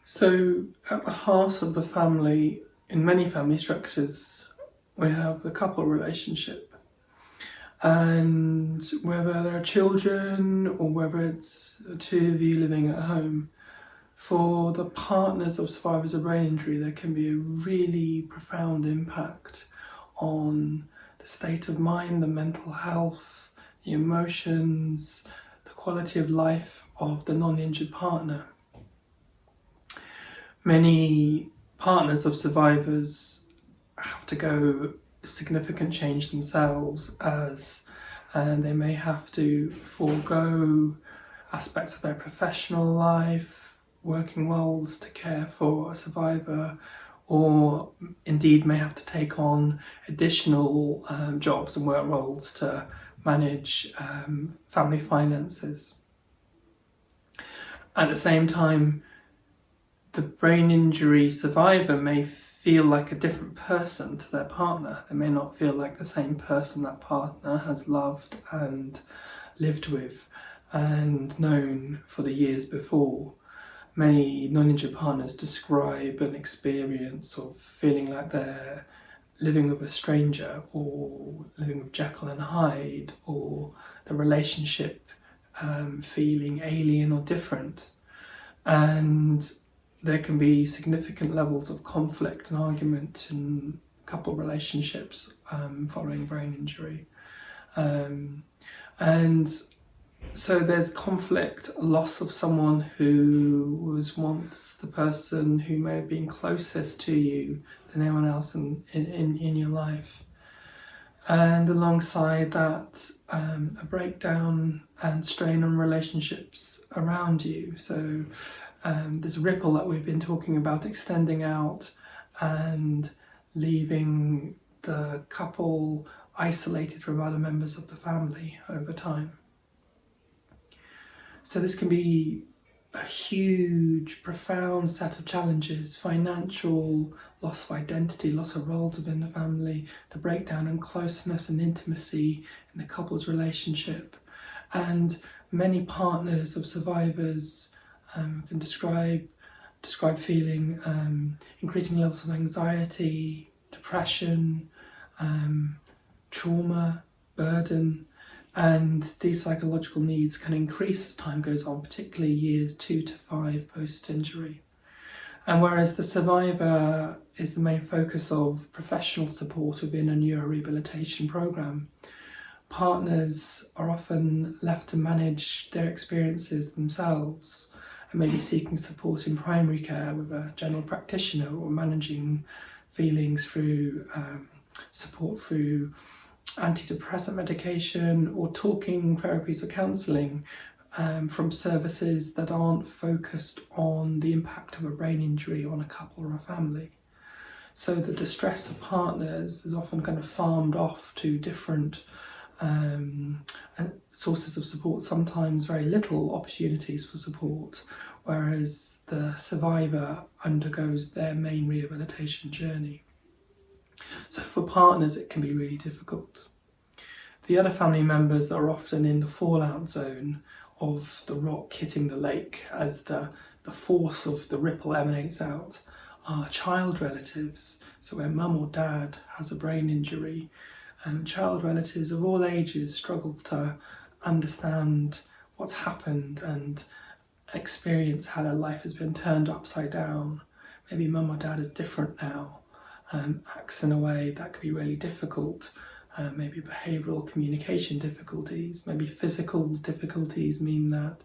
So at the heart of the family, in many family structures, we have the couple relationship. And whether there are children or whether it's the two of you living at home, for the partners of survivors of brain injury, there can be a really profound impact on the state of mind, the mental health, the emotions, the quality of life of the non-injured partner. Many partners of survivors have to go significant change themselves as they may have to forego aspects of their professional life, working roles to care for a survivor, or indeed may have to take on additional jobs and work roles to manage family finances. At the same time, the brain injury survivor may feel like a different person to their partner. They may not feel like the same person that partner has loved and lived with and known for the years before. Many non-injured partners describe an experience of feeling like they're living with a stranger, or living with Jekyll and Hyde, or the relationship feeling alien or different. And there can be significant levels of conflict and argument in couple relationships following brain injury. And so there's conflict, loss of someone who was once the person who may have been closest to you than anyone else in your life. And alongside that, a breakdown and strain on relationships around you. So this ripple that we've been talking about extending out and leaving the couple isolated from other members of the family over time. So this can be a huge, profound set of challenges: financial, loss of identity, loss of roles within the family, the breakdown in closeness and intimacy in the couple's relationship. And many partners of survivors can describe feeling increasing levels of anxiety, depression, trauma, burden, and these psychological needs can increase as time goes on, particularly years 2 to 5 post-injury. And whereas the survivor is the main focus of professional support within a neurorehabilitation program, partners are often left to manage their experiences themselves, and maybe seeking support in primary care with a general practitioner, or managing feelings through support through antidepressant medication, or talking therapies or counselling from services that aren't focused on the impact of a brain injury on a couple or a family. So the distress of partners is often kind of farmed off to different sources of support, sometimes very little opportunities for support, whereas the survivor undergoes their main rehabilitation journey. So for partners, it can be really difficult. The other family members that are often in the fallout zone of the rock hitting the lake as the force of the ripple emanates out are child relatives. So where mum or dad has a brain injury, and child relatives of all ages struggle to understand what's happened and experience how their life has been turned upside down. Maybe mum or dad is different now, acts in a way that can be really difficult. Maybe behavioural communication difficulties, maybe physical difficulties mean that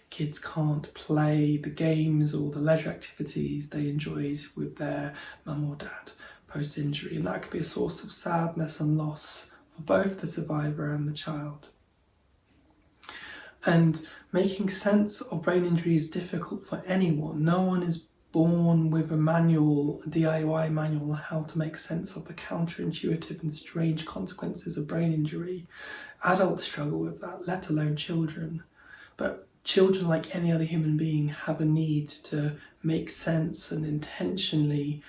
kids can't play the games or the leisure activities they enjoyed with their mum or dad post-injury, and that can be a source of sadness and loss for both the survivor and the child. And making sense of brain injury is difficult for anyone. No one is born with a manual, a DIY manual on how to make sense of the counterintuitive and strange consequences of brain injury. Adults struggle with that, let alone children. But children, like any other human being, have a need to make sense and intentionally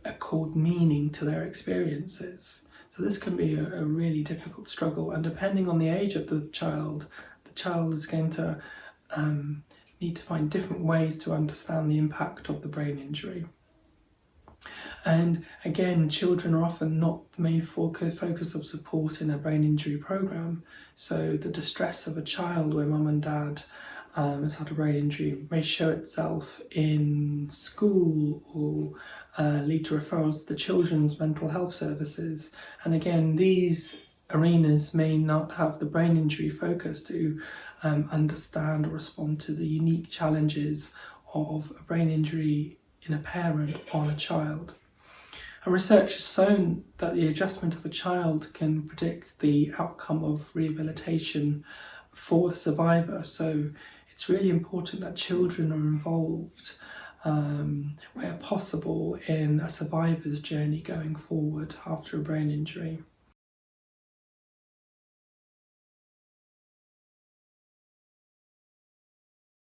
accord meaning to their experiences. So this can be a really difficult struggle, and depending on the age of the child is going to need to find different ways to understand the impact of the brain injury. And again, children are often not the main focus of support in a brain injury programme. So the distress of a child where mum and dad has had a brain injury may show itself in school or lead to referrals to the children's mental health services. And again, these arenas may not have the brain injury focus to understand or respond to the unique challenges of a brain injury in a parent on a child. And research has shown that the adjustment of a child can predict the outcome of rehabilitation for the survivor. So it's really important that children are involved where possible in a survivor's journey going forward after a brain injury.